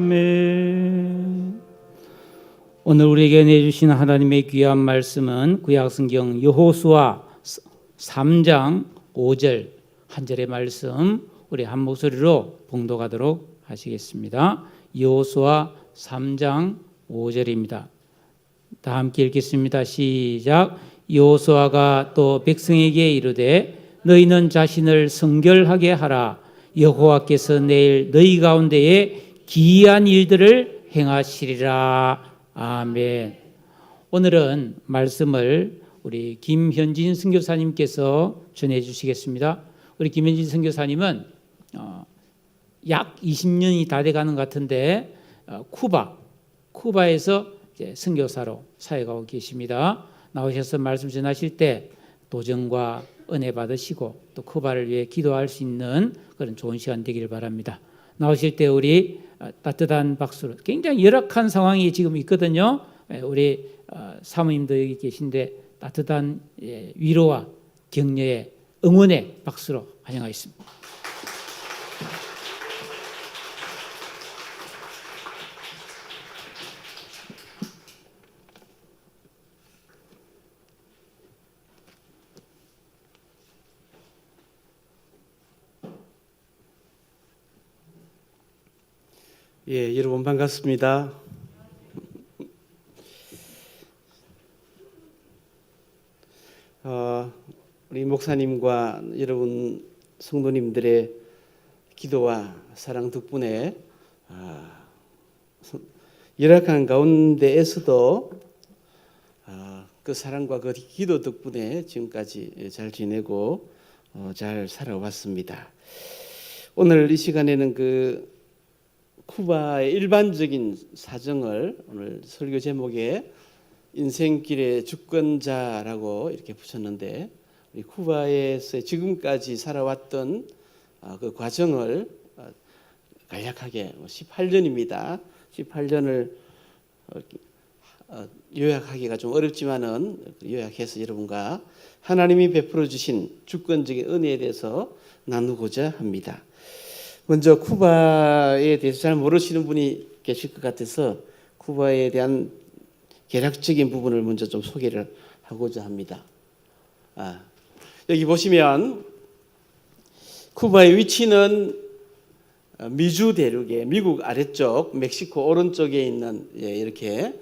아멘. 오늘 우리에게 내주신 하나님의 귀한 말씀은 구약성경 여호수아 3장 5절 한 절의 말씀 우리 한 목소리로 봉독하도록 하시겠습니다. 여호수아 3장 5절입니다. 다 함께 읽겠습니다. 시작. 여호수아가 또 백성에게 이르되 너희는 자신을 성결하게 하라. 여호와께서 내일 너희 가운데에 기이한 일들을 행하시리라. 아멘. 오늘은 말씀을 우리 김현진 선교사님께서 전해 주시겠습니다. 우리 김현진 선교사님은 약 20년이 다 돼가는 것 같은데 쿠바에서 이제 선교사로 사역하고 계십니다. 나오셔서 말씀 전하실 때 도전과 은혜 받으시고 또 쿠바를 위해 기도할 수 있는 그런 좋은 시간 되기를 바랍니다. 나오실 때 우리 따뜻한 박수로, 굉장히 열악한 상황이 지금 있거든요. 우리 사모님도 여기 계신데 따뜻한 위로와 격려의 응원의 박수로 환영하겠습니다. 예, 여러분 반갑습니다. 우리 목사님과 여러분 성도님들의 기도와 사랑 덕분에 열악한 가운데에서도 그 사랑과 그 기도 덕분에 지금까지 잘 지내고 잘 살아왔습니다. 오늘 이 시간에는 그 쿠바의 일반적인 사정을 오늘 설교 제목에 인생길의 주권자라고 이렇게 붙였는데, 우리 쿠바에서 지금까지 살아왔던 그 과정을 간략하게 18년입니다. 18년을 요약하기가 좀 어렵지만은 요약해서 여러분과 하나님이 베풀어 주신 주권적인 은혜에 대해서 나누고자 합니다. 먼저 쿠바에 대해서 잘 모르시는 분이 계실 것 같아서 쿠바에 대한 개략적인 부분을 먼저 좀 소개를 하고자 합니다. 여기 보시면 쿠바의 위치는 미주 대륙의 미국 아래쪽, 멕시코 오른쪽에 있는 이렇게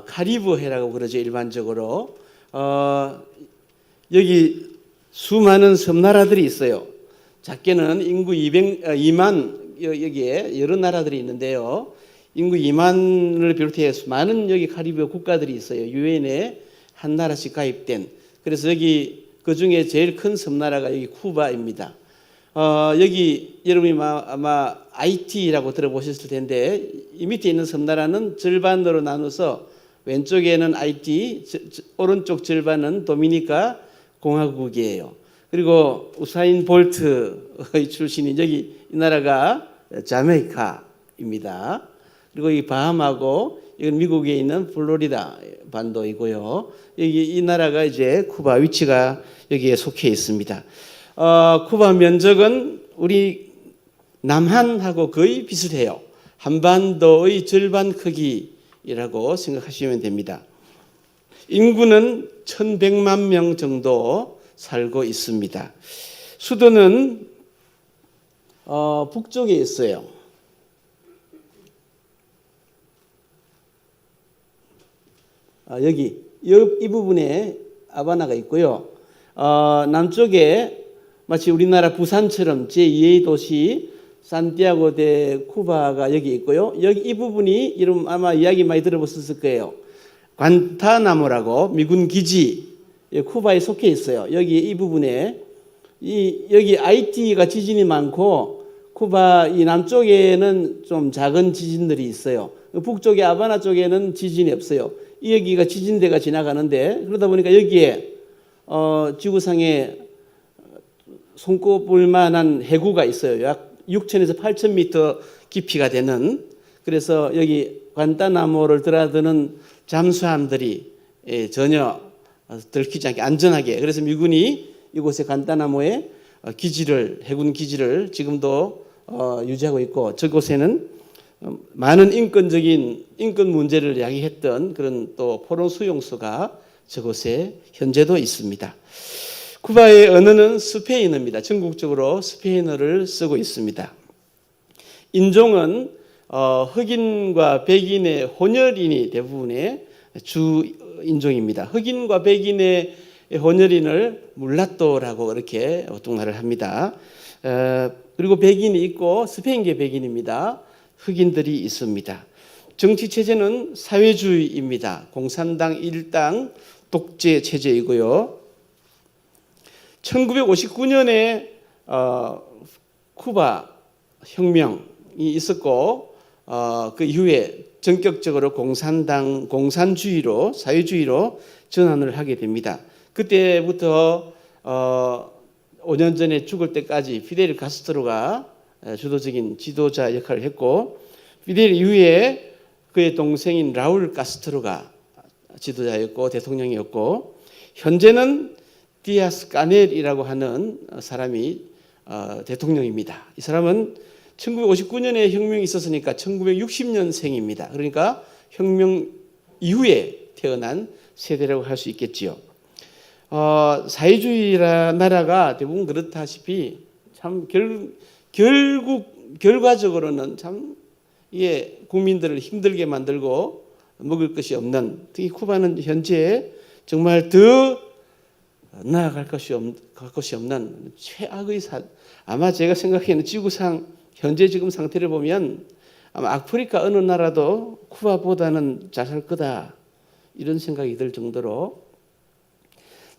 카리브해라고 그러죠. 일반적으로 여기 수많은 섬나라들이 있어요. 작게는 인구 2만 여기에 여러 나라들이 있는데요. 인구 2만을 비롯해서 많은 여기 카리브 국가들이 있어요. 유엔에 한 나라씩 가입된. 그래서 여기 그 중에 제일 큰 섬나라가 여기 쿠바입니다. 여기 여러분이 아마 IT라고 들어보셨을 텐데 이 밑에 있는 섬나라는 절반으로 나눠서 왼쪽에는 IT, 오른쪽 절반은 도미니카 공화국이에요. 그리고 우사인 볼트의 출신인 여기 이 나라가 자메이카입니다. 그리고 이 바하마고 이건 미국에 있는 플로리다 반도이고요. 여기 이 나라가 이제 쿠바 위치가 여기에 속해 있습니다. 쿠바 면적은 우리 남한하고 거의 비슷해요. 한반도의 절반 크기라고 생각하시면 됩니다. 인구는 1,100만 명 정도 살고 있습니다. 수도는 북쪽에 있어요. 여기 이 부분에 아바나가 있고요. 남쪽에 마치 우리나라 부산처럼 제2의 도시 산티아고 데 쿠바가 여기 있고요. 여기 이 부분이 여러분 아마 이야기 많이 들어보셨을 거예요. 관타나모라고 미군 기지 쿠바에 속해 있어요. 여기 이 부분에 여기 IT가 지진이 많고 쿠바 이 남쪽에는 좀 작은 지진들이 있어요. 북쪽에 아바나 쪽에는 지진이 없어요. 여기가 지진대가 지나가는데 그러다 보니까 여기에 지구상에 손꼽을 만한 해구가 있어요. 약 6,000에서 8,000m 깊이가 되는. 그래서 여기 관타나모를 드나드는 잠수함들이 전혀 들키지 않게 안전하게, 그래서 미군이 이곳에 관타나모에 해군 기지를 지금도 유지하고 있고, 저곳에는 많은 인권 문제를 야기했던 그런 또 포럼 수용소가 저곳에 현재도 있습니다. 쿠바의 언어는 스페인어입니다. 전국적으로 스페인어를 쓰고 있습니다. 인종은 흑인과 백인의 혼혈인이 대부분의 주 인종입니다. 흑인과 백인의 혼혈인을 물라또라고 이렇게 통말을 합니다. 그리고 백인이 있고 스페인계 백인입니다. 흑인들이 있습니다. 정치 체제는 사회주의입니다. 공산당 일당 독재 체제이고요. 1959년에 쿠바 혁명이 있었고 그 이후에 전격적으로 공산주의로 사회주의로 전환을 하게 됩니다. 그때부터 5년 전에 죽을 때까지 피델 카스트로가 주도적인 지도자 역할을 했고 피델 이후에 그의 동생인 라울 카스트로가 지도자였고 대통령이었고 현재는 디아스 까넬이라고 하는 사람이 대통령입니다. 이 사람은 1959년에 혁명이 있었으니까 1960년생입니다. 그러니까 혁명 이후에 태어난 세대라고 할 수 있겠지요. 사회주의 나라가 대부분 그렇다시피 참 결과적으로는 참 이게 국민들을 힘들게 만들고 먹을 것이 없는, 특히 쿠바는 현재 정말 더 나아갈 것이 없는 최악의 아마 제가 생각하기에는 지구상 현재 지금 상태를 보면 아마 아프리카 어느 나라도 쿠바보다는 잘 살 거다 이런 생각이 들 정도로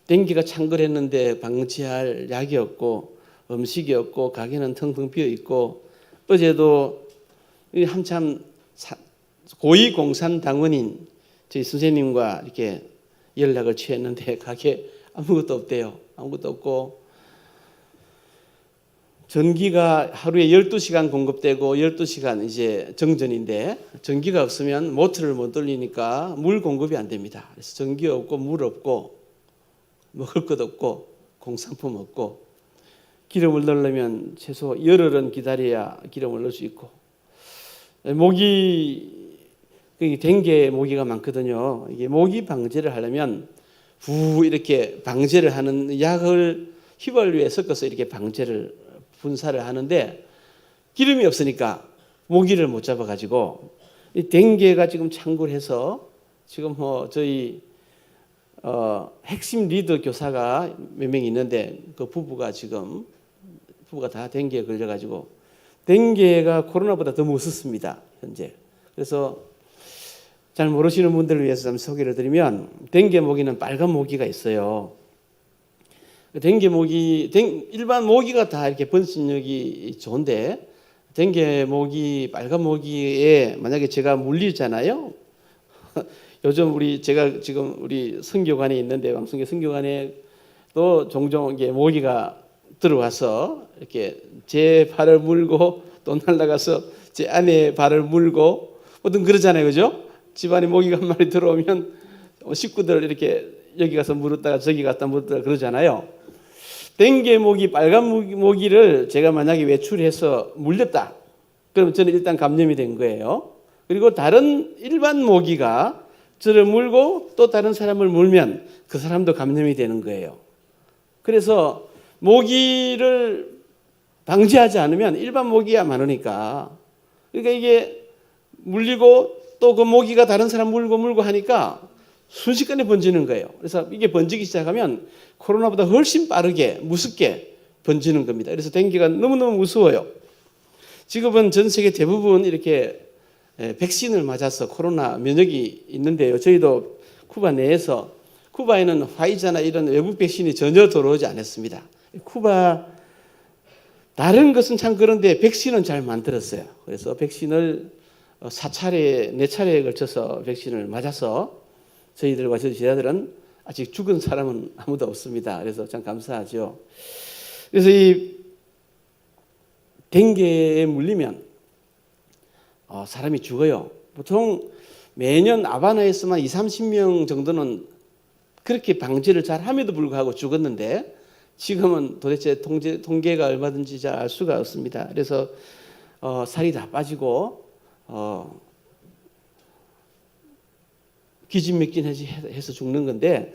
댕기가 창궐했는데 방지할 약이 없고 음식이 없고 가게는 텅텅 비어 있고 어제도 한참 고위 공산당원인 저희 선생님과 이렇게 연락을 취했는데 가게 아무것도 없대요. 아무것도 없고 전기가 하루에 12시간 공급되고 12시간 이제 정전인데 전기가 없으면 모터를 못 돌리니까 물 공급이 안 됩니다. 그래서 전기 없고 물 없고 먹을 것 없고 공산품 없고 기름을 넣으려면 최소 열흘은 기다려야 기름을 넣을 수 있고 댕게 모기가 많거든요. 이게 모기 방제를 하려면 이렇게 방제를 하는 약을 휘발유에 섞어서 이렇게 분사를 하는데 기름이 없으니까 모기를 못 잡아가지고 이 댕게가 지금 창궐해서 지금 저희 핵심 리더 교사가 몇 명 있는데 그 부부가 다 댕게에 걸려가지고 댕게가 코로나보다 더 무섭습니다 현재. 그래서 잘 모르시는 분들을 위해서 좀 소개를 드리면 댕게 모기는 빨간 모기가 있어요. 댕게 모기, 일반 모기가 다 이렇게 번식력이 좋은데 댕게 모기, 빨간 모기에 만약에 제가 물리잖아요. 요즘 제가 지금 우리 성교관에 있는데 왕성교 성교관에 또 종종 이게 모기가 들어와서 이렇게 제 발을 물고 또 날아가서 제 아내의 발을 물고 보통 그러잖아요, 그죠? 집안에 모기가 한 마리 들어오면 식구들 이렇게 여기 가서 물었다가 저기 갔다 물었다가 그러잖아요. 댕게 모기, 빨간 모기를 제가 만약에 외출해서 물렸다. 그럼 저는 일단 감염이 된 거예요. 그리고 다른 일반 모기가 저를 물고 또 다른 사람을 물면 그 사람도 감염이 되는 거예요. 그래서 모기를 방지하지 않으면 일반 모기가 많으니까 그러니까 이게 물리고 또 그 모기가 다른 사람 물고 하니까 순식간에 번지는 거예요. 그래서 이게 번지기 시작하면 코로나보다 훨씬 빠르게 무섭게 번지는 겁니다. 그래서 댕기가 너무너무 무서워요. 지금은 전 세계 대부분 이렇게 백신을 맞아서 코로나 면역이 있는데요. 저희도 쿠바 내에서 쿠바에는 화이자나 이런 외국 백신이 전혀 들어오지 않았습니다. 쿠바 다른 것은 참 그런데 백신은 잘 만들었어요. 그래서 백신을 4차례에 걸쳐서 백신을 맞아서 저희들과 저희 제자들은 아직 죽은 사람은 아무도 없습니다. 그래서 참 감사하죠. 그래서 이 댕게에 물리면 사람이 죽어요. 보통 매년 아바나에서만 20-30명 정도는 그렇게 방지를 잘 함에도 불구하고 죽었는데 지금은 도대체 통계가 얼마든지 잘 알 수가 없습니다. 그래서 살이 다 빠지고 기진맥진해서 죽는 건데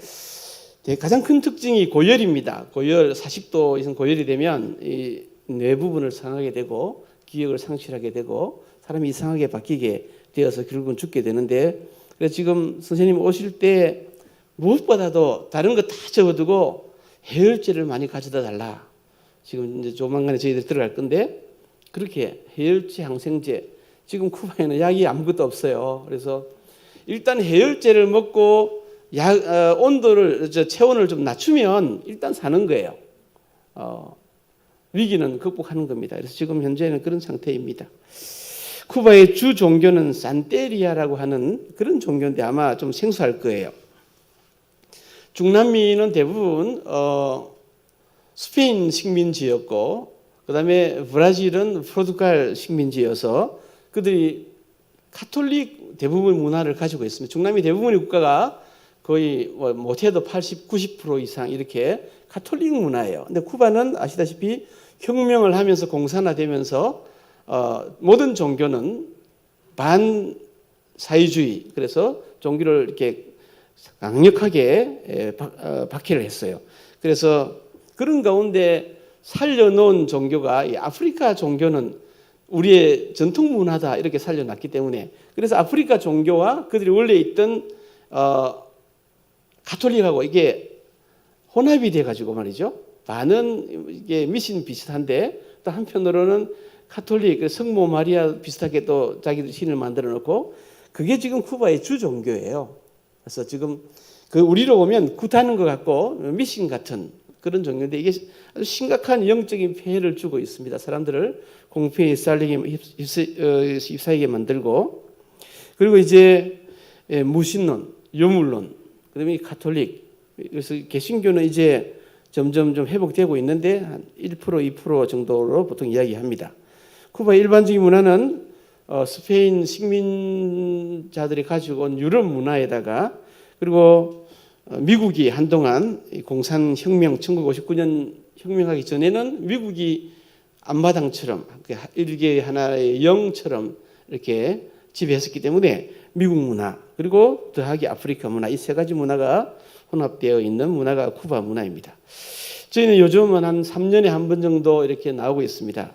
가장 큰 특징이 고열입니다. 고열 40도 이상 고열이 되면 이 뇌 부분을 상하게 되고 기억을 상실하게 되고 사람이 이상하게 바뀌게 되어서 결국은 죽게 되는데 그래서 지금 선생님 오실 때 무엇보다도 다른 거 다 접어두고 해열제를 많이 가져다 달라. 지금 이제 조만간에 저희들 들어갈 건데 그렇게 해열제, 항생제 지금 쿠바에는 약이 아무것도 없어요. 그래서 일단 해열제를 먹고 온도를 체온을 좀 낮추면 일단 사는 거예요. 위기는 극복하는 겁니다. 그래서 지금 현재는 그런 상태입니다. 쿠바의 주 종교는 산테리아라고 하는 그런 종교인데 아마 좀 생소할 거예요. 중남미는 대부분 스페인 식민지였고 그다음에 브라질은 포르투갈 식민지여서 그들이 카톨릭 대부분 문화를 가지고 있습니다. 중남미 대부분의 국가가 거의 못해도 80, 90% 이상 이렇게 카톨릭 문화예요. 근데 쿠바는 아시다시피 혁명을 하면서 공산화되면서 모든 종교는 반사회주의 그래서 종교를 이렇게 강력하게 박해를 했어요. 그래서 그런 가운데 살려놓은 종교가 이 아프리카 종교는 우리의 전통 문화다 이렇게 살려놨기 때문에 그래서 아프리카 종교와 그들이 원래 있던 가톨릭하고 이게 혼합이 돼가지고 말이죠. 반은 이게 미신 비슷한데 또 한편으로는 가톨릭 성모 마리아 비슷하게 또 자기들 신을 만들어 놓고 그게 지금 쿠바의 주 종교예요. 그래서 지금 그 우리로 보면 굿하는 것 같고 미신 같은 그런 종교인데 이게 아주 심각한 영적인 폐해를 주고 있습니다. 사람들을 공포에 휩싸이게 만들고 그리고 이제 무신론, 유물론, 그다음에 가톨릭 그래서 개신교는 이제 점점 좀 회복되고 있는데 한 1%, 2% 정도로 보통 이야기합니다. 쿠바의 일반적인 문화는 스페인 식민자들이 가지고 온 유럽 문화에다가 그리고 미국이 한동안 공산혁명 1959년 혁명하기 전에는 미국이 앞마당처럼 일개 하나의 영처럼 이렇게 지배했었기 때문에 미국 문화 그리고 더하기 아프리카 문화 이 세 가지 문화가 혼합되어 있는 문화가 쿠바 문화입니다. 저희는 요즘은 한 3년에 한 번 정도 이렇게 나오고 있습니다.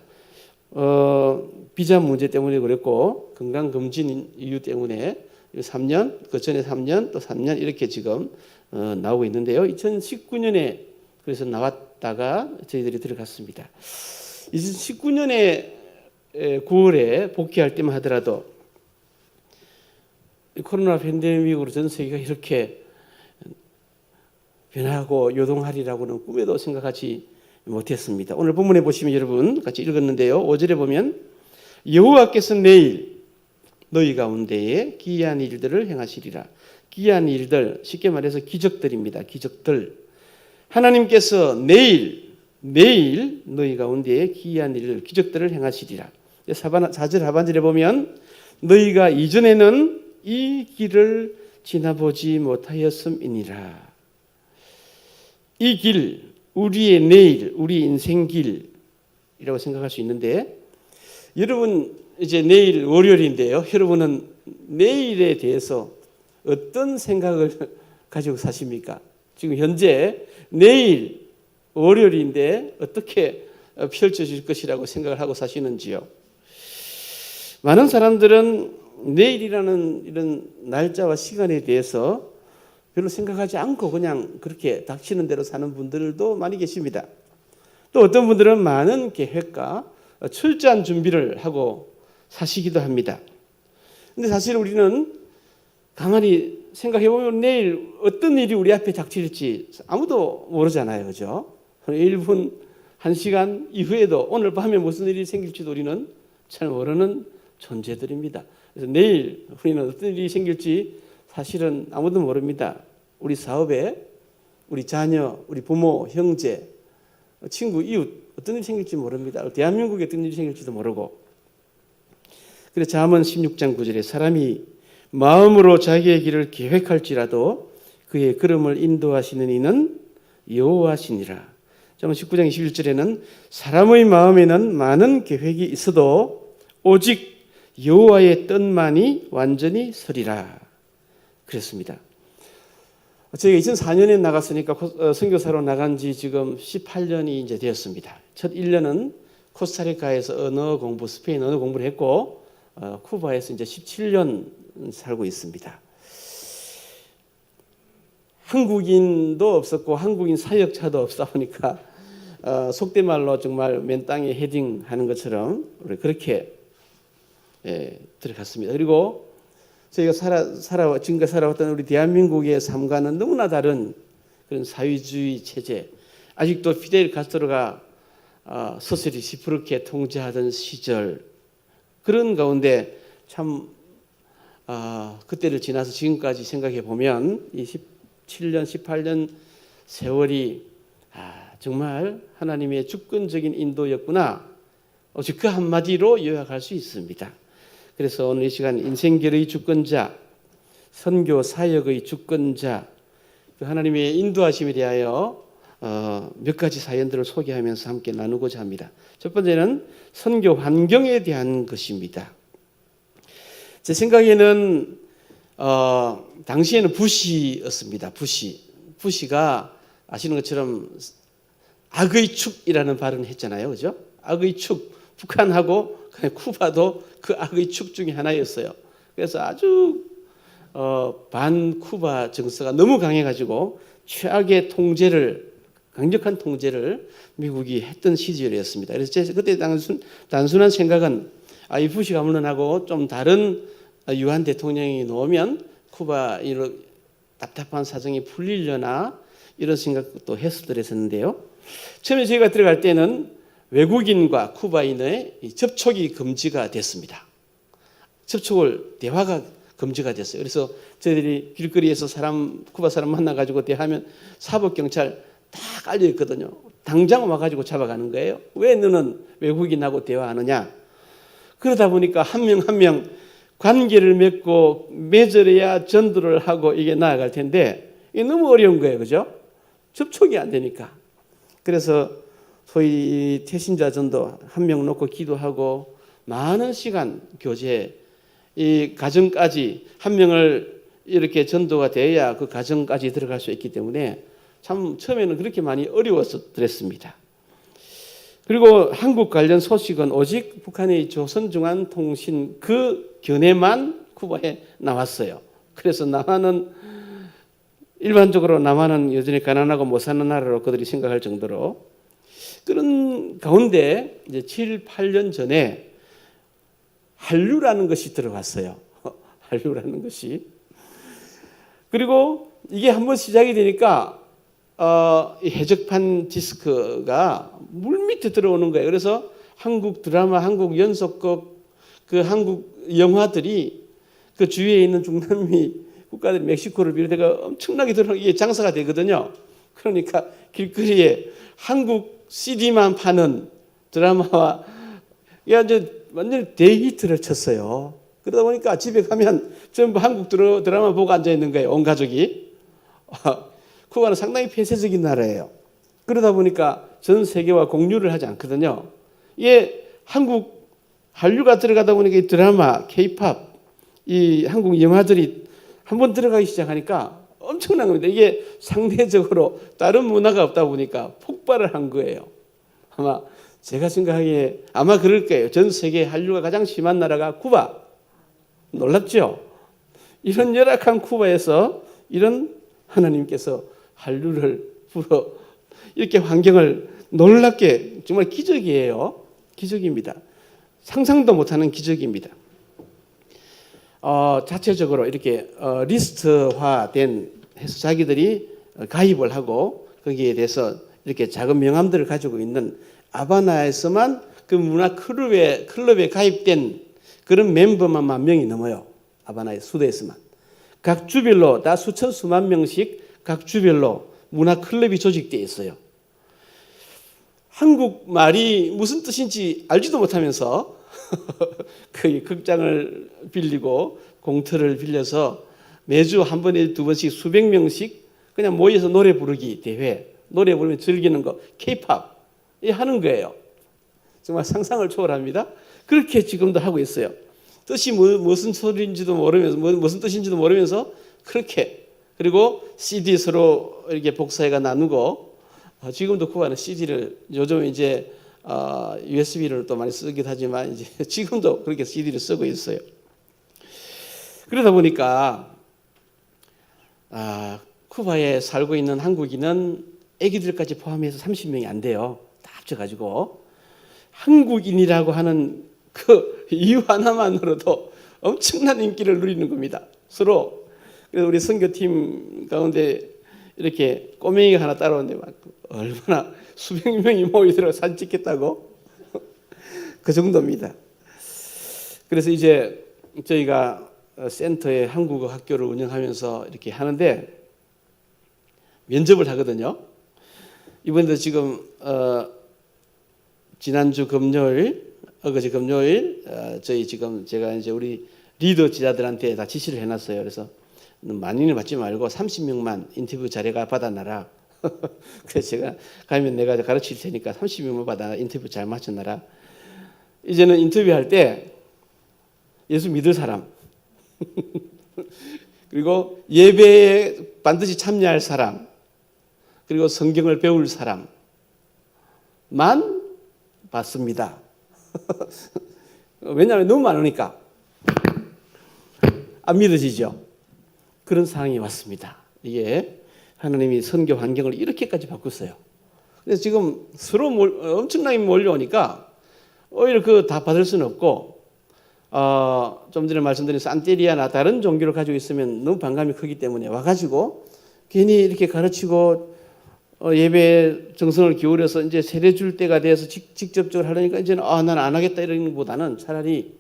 비자 문제 때문에 그랬고 건강검진 이유 때문에 3년, 그 전에 3년, 또 3년 이렇게 지금 나오고 있는데요. 2019년에 그래서 나왔다가 저희들이 들어갔습니다. 2019년에 9월에 복귀할 때만 하더라도 코로나 팬데믹으로 전 세계가 이렇게 변하고 요동하리라고는 꿈에도 생각하지 못했습니다. 오늘 본문에 보시면 여러분 같이 읽었는데요. 5절에 보면 여호와께서 내일 너희 가운데에 기이한 일들을 행하시리라. 기이한 일들 쉽게 말해서 기적들입니다. 기적들. 하나님께서 내일 너희 가운데에 기이한 일들 기적들을 행하시리라. 4절 하반절에 보면 너희가 이전에는 이 길을 지나보지 못하였음이니라. 이 길, 우리의 내일, 우리 인생 길이라고 생각할 수 있는데 여러분 이제 내일 월요일인데요. 여러분은 내일에 대해서 어떤 생각을 가지고 사십니까? 지금 현재 내일 월요일인데 어떻게 펼쳐질 것이라고 생각을 하고 사시는지요? 많은 사람들은 내일이라는 이런 날짜와 시간에 대해서 별로 생각하지 않고 그냥 그렇게 닥치는 대로 사는 분들도 많이 계십니다. 또 어떤 분들은 많은 계획과 철저한 준비를 하고 사시기도 합니다. 근데 사실 우리는 가만히 생각해보면 내일 어떤 일이 우리 앞에 닥칠지 아무도 모르잖아요. 그죠? 1분, 1시간 이후에도 오늘 밤에 무슨 일이 생길지도 우리는 잘 모르는 존재들입니다. 그래서 내일 우리는 어떤 일이 생길지 사실은 아무도 모릅니다. 우리 사업에, 우리 자녀, 우리 부모, 형제, 친구, 이웃 어떤 일이 생길지 모릅니다. 대한민국에 어떤 일이 생길지도 모르고. 그래서 잠언 16장 9절에 사람이 마음으로 자기의 길을 계획할지라도 그의 걸음을 인도하시는 이는 여호와시니라. 잠언 19장 21절에는 사람의 마음에는 많은 계획이 있어도 오직 여호와의 뜻만이 완전히 서리라 그랬습니다. 저희가 2004년에 나갔으니까 선교사로 나간 지 지금 18년이 이제 되었습니다. 첫 1년은 코스타리카에서 언어 공부, 스페인 언어 공부를 했고 쿠바에서 이제 17년 살고 있습니다. 한국인도 없었고 한국인 사역자도 없다 보니까 속된 말로 정말 맨 땅에 헤딩하는 것처럼 우리 그렇게 들어갔습니다. 그리고 저희가 지금까지 살아왔던 우리 대한민국의 삶과는 너무나 다른 그런 사회주의 체제, 아직도 피델 카스트로가 서슬이 시퍼렇게 통제하던 시절, 그런 가운데 참 그때를 지나서 지금까지 생각해 보면 이 17년, 18년 세월이 정말 하나님의 주권적인 인도였구나, 오직 그 한마디로 요약할 수 있습니다. 그래서 오늘 이 시간 인생길의 주권자, 선교 사역의 주권자, 그 하나님의 인도하심에 대하여 몇 가지 사연들을 소개하면서 함께 나누고자 합니다. 첫 번째는 선교 환경에 대한 것입니다. 제 생각에는 당시에는 부시였습니다. 부시가 아시는 것처럼 악의 축이라는 발언을 했잖아요, 그죠? 악의 축, 북한하고 쿠바도 그 악의 축 중에 하나였어요. 그래서 아주 반쿠바 정서가 너무 강해가지고 최악의 강력한 통제를 미국이 했던 시절이었습니다. 그래서 제 그때 단순한 생각은 이 부시가 물러나고 좀 다른 유한 대통령이 나오면 쿠바 이런 답답한 사정이 풀리려나 이런 생각도 했었는데요. 처음에 저희가 들어갈 때는 외국인과 쿠바인의 접촉이 금지가 됐습니다. 대화가 금지가 됐어요. 그래서 저희들이 길거리에서 쿠바 사람 만나가지고 대화하면 사법경찰 다 깔려있거든요. 당장 와가지고 잡아가는 거예요. 왜 너는 외국인하고 대화하느냐? 그러다 보니까 한 명 한 명 관계를 맺어야 전도를 하고 이게 나아갈 텐데 이게 너무 어려운 거예요. 그죠? 접촉이 안 되니까. 그래서 소위 태신자 전도 한 명 놓고 기도하고 많은 시간 교제, 이 가정까지 한 명을 이렇게 전도가 돼야 그 가정까지 들어갈 수 있기 때문에 참 처음에는 그렇게 많이 어려웠었습니다. 그리고 한국 관련 소식은 오직 북한의 조선중앙통신 그 견해만 쿠바에 나왔어요. 그래서 일반적으로 남한은 여전히 가난하고 못 사는 나라로 그들이 생각할 정도로, 그런 가운데 이제 7, 8년 전에 한류라는 것이 들어왔어요. 한류라는 것이. 그리고 이게 한번 시작이 되니까 이 해적판 디스크가 물밑에 들어오는 거예요. 그래서 한국 드라마, 한국 연속극, 그 한국 영화들이 그 주위에 있는 중남미 국가들, 멕시코를 비롯해서 엄청나게 이게 장사가 되거든요. 그러니까 길거리에 한국 CD만 파는 드라마와 이제 완전 대히트를 쳤어요. 그러다 보니까 집에 가면 전부 한국 드라마 보고 앉아 있는 거예요. 온 가족이. 쿠바는 상당히 폐쇄적인 나라예요. 그러다 보니까 전 세계와 공유를 하지 않거든요. 이게 한류가 들어가다 보니까 이 드라마, K-팝, 이 한국 영화들이 한번 들어가기 시작하니까 엄청난 겁니다. 이게 상대적으로 다른 문화가 없다 보니까 폭발을 한 거예요. 아마 제가 생각하기에 아마 그럴 거예요. 전 세계 한류가 가장 심한 나라가 쿠바. 놀랍죠? 이런 열악한 쿠바에서 이런 하나님께서 한류를 불어 이렇게 환경을 놀랍게, 정말 기적이에요. 기적입니다. 상상도 못하는 기적입니다. 자체적으로 이렇게 리스트화된 해서 자기들이 가입을 하고 거기에 대해서 이렇게 작은 명함들을 가지고 있는 아바나에서만 그 문화 클럽에 가입된 그런 멤버만 10,000명이 넘어요. 아바나의 수도에서만. 각 주별로 다 수만 명씩 각 주별로 문화 클럽이 조직되어 있어요. 한국 말이 무슨 뜻인지 알지도 못하면서 그 극장을 빌리고 공터를 빌려서 매주 한 번에 2번씩 수백 명씩 그냥 모여서 노래 부르기 대회, 노래 부르면 즐기는 거, K-팝 하는 거예요. 정말 상상을 초월합니다. 그렇게 지금도 하고 있어요. 뜻이 무슨 소리인지도 모르면서 무슨 뜻인지도 모르면서 그렇게 그리고 CD 서로 이렇게 복사해가 나누고 지금도 쿠바는 CD를 요즘 이제 USB를 또 많이 쓰기도 하지만 이제 지금도 그렇게 CD를 쓰고 있어요. 그러다 보니까 쿠바에 살고 있는 한국인은 아기들까지 포함해서 30명이 안 돼요. 다 합쳐가지고 한국인이라고 하는 그 이유 하나만으로도 엄청난 인기를 누리는 겁니다. 서로. 그래서 우리 선교팀 가운데 이렇게 꼬맹이가 하나 따라오는데 막 얼마나 수백 명이 모이더라고 사진 찍겠다고 그 정도입니다. 그래서 이제 저희가 센터에 한국어 학교를 운영하면서 이렇게 하는데 면접을 하거든요. 이번에도 지금 지난주 금요일, 어거지 금요일 저희 지금 제가 이제 우리 리더 지자들한테 다 지시를 해놨어요. 그래서 많이는 받지 말고 30명만 인터뷰 자료가 받아놔라. 그래서 제가 가면 내가 가르칠 테니까 30명만 받아 인터뷰 잘 맞춰놔라. 이제는 인터뷰할 때 예수 믿을 사람 그리고 예배에 반드시 참여할 사람 그리고 성경을 배울 사람만 받습니다. 왜냐하면 너무 많으니까 안 믿어지죠. 그런 상황이 왔습니다. 이게 하나님이 선교 환경을 이렇게까지 바꿨어요. 그래서 지금 서로 엄청나게 몰려오니까 오히려 다 받을 수는 없고 좀 전에 말씀드린 산테리아나 다른 종교를 가지고 있으면 너무 반감이 크기 때문에 와가지고 괜히 이렇게 가르치고 예배에 정성을 기울여서 이제 세례 줄 때가 돼서 직접적으로 하려니까 이제는 나는 안 하겠다 이런 것보다는 차라리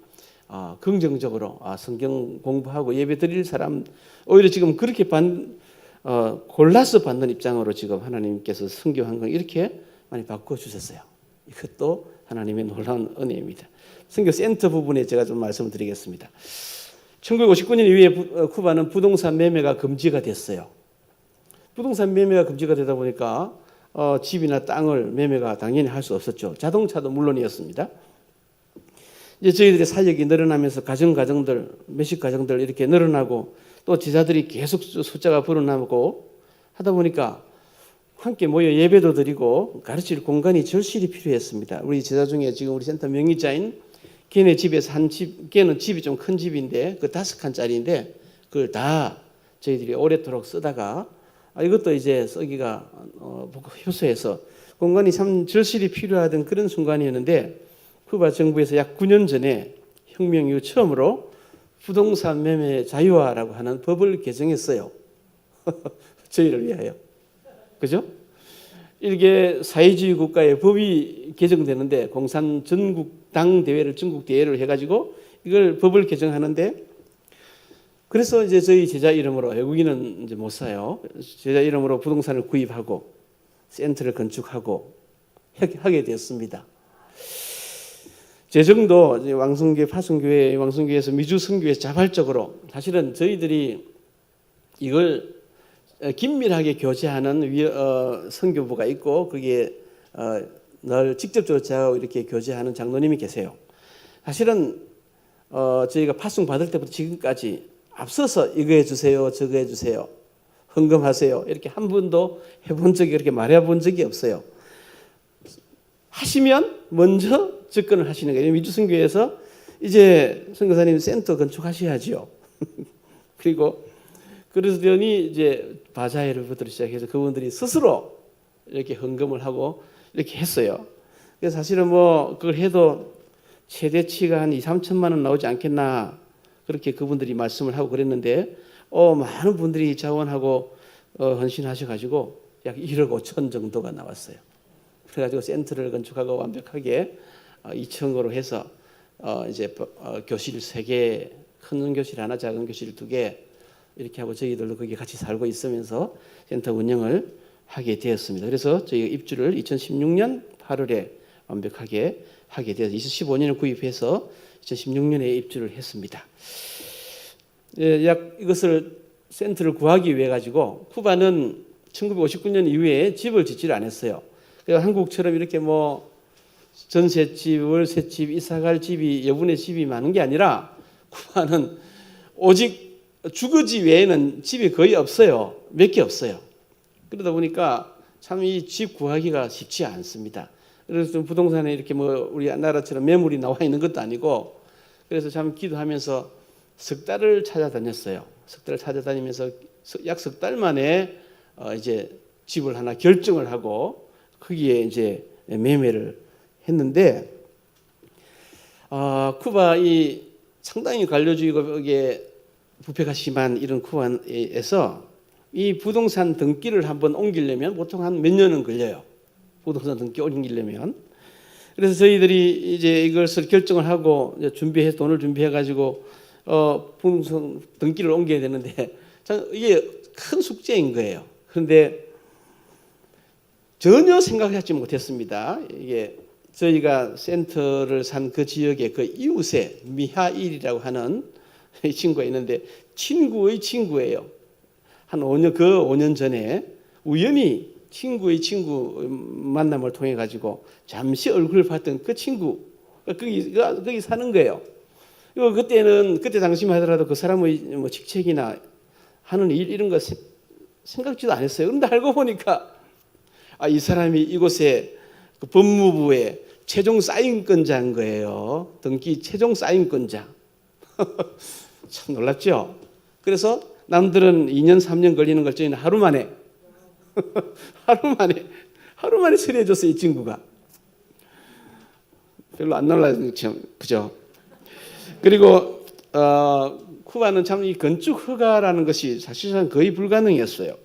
긍정적으로 성경 공부하고 예배 드릴 사람 오히려 지금 그렇게 골라서 받는 입장으로 지금 하나님께서 선교 환경을 이렇게 많이 바꿔주셨어요. 이것도 하나님의 놀라운 은혜입니다. 선교 센터 부분에 제가 좀 말씀을 드리겠습니다. 1959년 이후에 쿠바는 부동산 매매가 금지가 됐어요. 부동산 매매가 금지가 되다 보니까 집이나 땅을 매매가 당연히 할 수 없었죠. 자동차도 물론이었습니다. 이제 저희들의 사역이 늘어나면서 가정들, 몇십 가정들 이렇게 늘어나고 또 제자들이 계속 숫자가 불어나고 하다 보니까 함께 모여 예배도 드리고 가르칠 공간이 절실히 필요했습니다. 우리 제자 중에 지금 우리 센터 명의자인 걔네 집에서 걔는 집이 좀 큰 집인데 그 5칸짜리인데 그걸 다 저희들이 오래도록 쓰다가 이것도 이제 쓰기가 효소해서 공간이 참 절실히 필요하던 그런 순간이었는데 쿠바 정부에서 약 9년 전에 혁명 이후 처음으로 부동산 매매 자유화라고 하는 법을 개정했어요. 저희를 위하여. 그죠? 이게 사회주의 국가의 법이 개정되는데 공산 전국당 대회를 전국 대회를 해가지고 이걸 법을 개정하는데 그래서 이제 저희 제자 이름으로 외국인은 이제 못 사요. 제자 이름으로 부동산을 구입하고 센터를 건축하고 하게 되었습니다. 재정도 이제 왕성교회 파송교회 왕성교회에서 미주 선교에서 자발적으로 사실은 저희들이 이걸 긴밀하게 교제하는 선교부가 있고 그게 늘 직접적으로 저하고 이렇게 교제하는 장로님이 계세요. 사실은 저희가 파송 받을 때부터 지금까지 앞서서 이거 해주세요, 저거 해주세요, 헌금하세요 이렇게 한 번도 해본 적이 그렇게 말해본 적이 없어요. 하시면 먼저 접근을 하시는 거예요. 미주선교회에서 이제 선교사님 센터 건축하셔야지요. 그리고 그러더니 이제 바자회를 시작해서 그분들이 스스로 이렇게 헌금을 하고 이렇게 했어요. 그래서 사실은 그걸 해도 최대치가 한 2, 3천만 원 나오지 않겠나 그렇게 그분들이 말씀을 하고 그랬는데 많은 분들이 자원하고 헌신하셔가지고 약 1억 5천 정도가 나왔어요. 그래가지고 센터를 건축하고 완벽하게 2층으로 해서 이제 교실 3개, 큰 교실 하나, 작은 교실 2개 이렇게 하고 저희들도 거기 같이 살고 있으면서 센터 운영을 하게 되었습니다. 그래서 저희가 입주를 2016년 8월에 완벽하게 하게 되어서 2015년에 구입해서 2016년에 입주를 했습니다. 약 이것을 센터를 구하기 위해 가지고 쿠바는 1959년 이후에 집을 짓지를 않았어요. 그래서 한국처럼 이렇게 전셋집, 월셋집, 이사갈 집이 여분의 집이 많은 게 아니라 쿠바는 오직 주거지 외에는 집이 거의 없어요. 몇 개 없어요. 그러다 보니까 참 이 집 구하기가 쉽지 않습니다. 그래서 좀 부동산에 이렇게 뭐 우리 나라처럼 매물이 나와 있는 것도 아니고, 그래서 참 기도하면서 석 달을 찾아다녔어요. 석 달을 찾아다니면서 약 석 달 만에 이제 집을 하나 결정을 하고 거기에 이제 매매를 했는데, 쿠바 이 상당히 관료주의에 부패가 심한 이런 쿠바에서 이 부동산 등기를 한번 옮기려면 보통 한 몇 년은 걸려요. 부동산 등기 옮기려면. 그래서 저희들이 이제 이것을 결정을 하고 이제 돈을 준비해 가지고 부동산 등기를 옮겨야 되는데 참 이게 큰 숙제인 거예요. 그런데 전혀 생각하지 못했습니다. 이게 저희가 센터를 산 그 지역에 그 이웃에 미하일이라고 하는 이 친구가 있는데 친구의 친구예요. 한 5년 전에 우연히 친구의 친구 만남을 통해 가지고 잠시 얼굴을 봤던 그 친구 거기 사는 거예요. 그때 당시만 하더라도 그 사람의 뭐 직책이나 하는 일 이런 거 생각지도 안 했어요. 그런데 알고 보니까 이 사람이 이곳에 그 법무부의 최종 사인권자인 거예요. 등기 최종 사인권자. 참 놀랍죠. 그래서 남들은 2년 3년 걸리는 걸 저희는 하루 만에 하루 만에 처리해줬어요. 이 친구가 별로 안 놀라요. 그죠? 그리고 쿠바는 참 이 건축 허가라는 것이 사실상 거의 불가능했어요.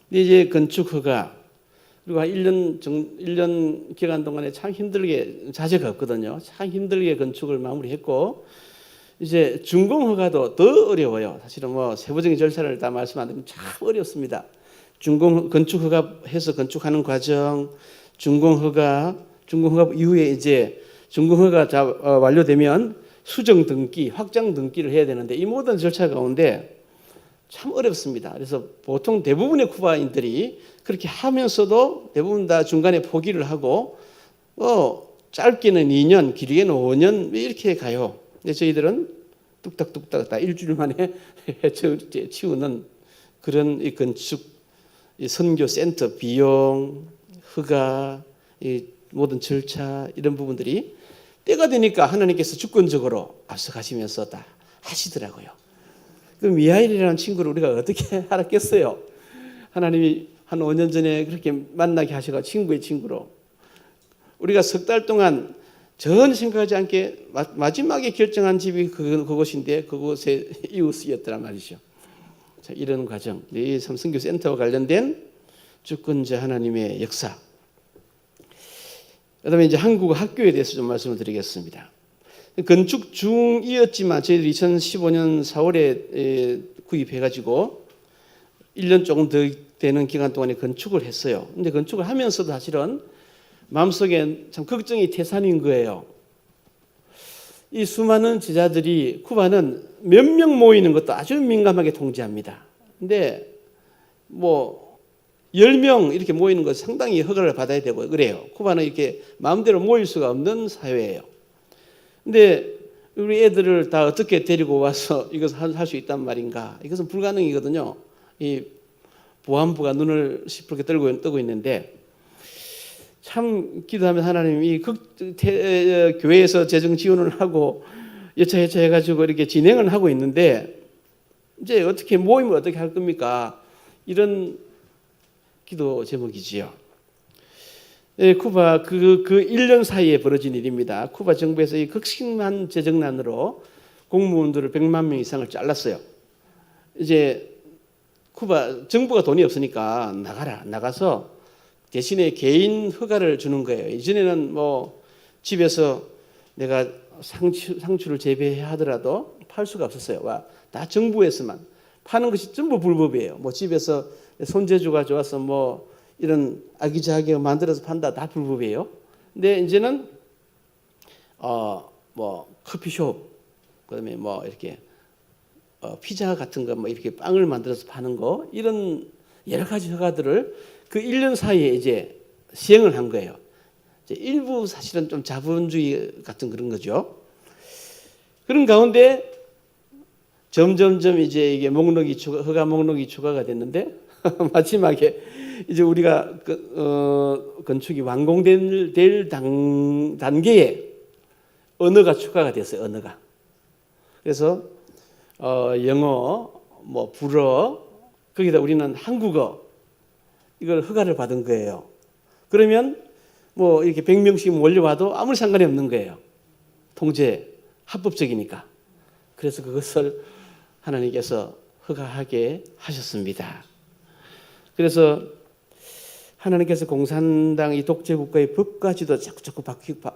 근데 이제 건축 허가 그리고 한 1년 기간 동안에 참 힘들게 자재가 없거든요. 참 힘들게 건축을 마무리했고, 이제 준공 허가도 더 어려워요. 사실은 뭐 세부적인 절차를 다 말씀 안 드리면 참 어렵습니다. 건축 허가 해서 건축하는 과정, 준공 허가 이후에 이제 준공 허가 완료되면 수정 등기, 확장 등기를 해야 되는데 이 모든 절차 가운데 참 어렵습니다. 그래서 보통 대부분의 쿠바인들이 그렇게 하면서도 대부분 다 중간에 포기를 하고 짧게는 2년, 길게는 5년 이렇게 가요. 근데 저희들은 뚝딱뚝딱 다 일주일 만에 치우는 그런 이 건축 이 선교 센터 비용, 허가, 이 모든 절차 이런 부분들이 때가 되니까 하나님께서 주권적으로 앞서가시면서 다 하시더라고요. 그럼 미하일이라는 친구를 우리가 어떻게 알았겠어요? 하나님이 한 5년 전에 그렇게 만나게 하셔가 친구의 친구로 우리가 석 달 동안 전혀 생각하지 않게 마지막에 결정한 집이 그곳인데 그곳의 이웃이었더란 말이죠. 자, 이런 과정, 이 삼성교 센터와 관련된 주권자 하나님의 역사. 그다음에 이제 한국 학교에 대해서 좀 말씀을 드리겠습니다. 건축 중이었지만 저희들이 2015년 4월에 구입해가지고 1년 조금 더 되는 기간 동안에 건축을 했어요. 근데 건축을 하면서도 사실은 마음속에 참 걱정이 태산인 거예요. 이 수많은 제자들이 쿠바는 몇 명 모이는 것도 아주 민감하게 통제합니다. 근데 뭐 10명 이렇게 모이는 것 상당히 허가를 받아야 되고 그래요. 쿠바는 이렇게 마음대로 모일 수가 없는 사회예요. 근데 우리 애들을 다 어떻게 데리고 와서 이것을 할 수 있단 말인가? 이것은 불가능이거든요. 이 보안부가 눈을 시퍼렇게 뜨고 있는데 참 기도하면 하나님이 교회에서 재정 지원을 하고 여차여차 해가지고 이렇게 진행을 하고 있는데 이제 어떻게 모임을 어떻게 할 겁니까? 이런 기도 제목이지요. 쿠바 그 1년 사이에 벌어진 일입니다. 쿠바 정부에서 이 극심한 재정난으로 공무원들을 100만 명 이상을 잘랐어요. 이제 쿠바 정부가 돈이 없으니까 나가서 대신에 개인 허가를 주는 거예요. 이전에는 뭐 집에서 내가 상추를 재배해야 하더라도 팔 수가 없었어요. 다 정부에서만 파는 것이 전부 불법이에요. 뭐 집에서 손재주가 좋아서 뭐 이런 아기자기하게 만들어서 판다 다 불법이에요. 근데 이제는 뭐 커피숍 그다음에 뭐 이렇게 피자 같은 거 뭐 이렇게 빵을 만들어서 파는 거 이런 여러 가지 허가들을 그 1년 사이에 이제 시행을 한 거예요. 이제 일부 사실은 좀 자본주의 같은 그런 거죠. 그런 가운데 점점점 이제 이게 허가 목록이 추가가 됐는데 마지막에 이제 우리가 건축이 완공될 단계에 언어가 추가가 됐어요. 언어가. 그래서 영어, 뭐 불어, 거기다 우리는 한국어 이걸 허가를 받은 거예요. 그러면 뭐 이렇게 100명씩 몰려와도 아무리 상관이 없는 거예요. 통제, 합법적이니까. 그래서 그것을 하나님께서 허가하게 하셨습니다. 그래서 하나님께서 공산당 이 독재국가의 법까지도 자꾸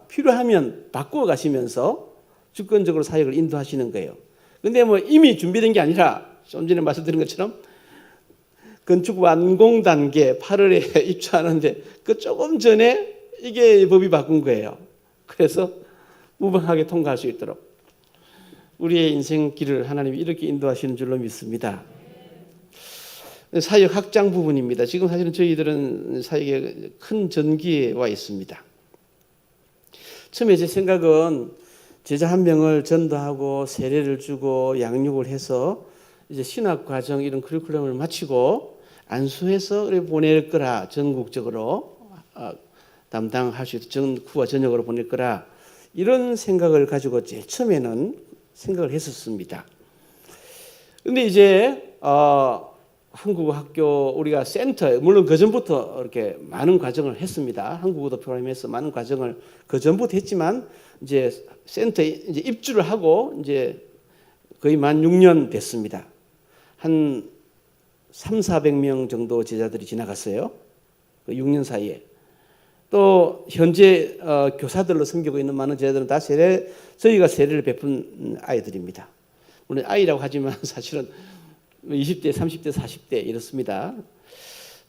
필요하면 바꾸어 가시면서 주권적으로 사역을 인도하시는 거예요. 근데 뭐 이미 준비된 게 아니라 좀 전에 말씀드린 것처럼 건축 완공 단계 8월에 입주하는데 그 조금 전에 이게 법이 바꾼 거예요. 그래서 무방하게 통과할 수 있도록 우리의 인생 길을 하나님이 이렇게 인도하시는 줄로 믿습니다. 사역 확장 부분입니다. 지금 사실은 저희들은 사역에 큰 전기에 와 있습니다. 처음에 제 생각은 제자 한 명을 전도하고 세례를 주고 양육을 해서 이제 신학 과정 이런 커리큘럼을 마치고 안수해서 보낼 거라, 전국적으로 담당할 수 있도록 전후와 전역으로 보낼 거라, 이런 생각을 가지고 제일 처음에는 생각을 했었습니다. 근데 이제 한국어 학교 우리가 센터, 물론 그 전부터 이렇게 많은 과정을 했습니다. 한국어도 포함해서 많은 과정을 그 전부터 했지만 이제 센터에 이제 입주를 하고 이제 거의 만 6년 됐습니다. 한 300~400명 정도 제자들이 지나갔어요. 그 6년 사이에. 또 현재 교사들로 섬기고 있는 많은 제자들은 다 저희가 세례를 베푼 아이들입니다. 물론 아이라고 하지만 사실은 20대, 30대, 40대 이렇습니다.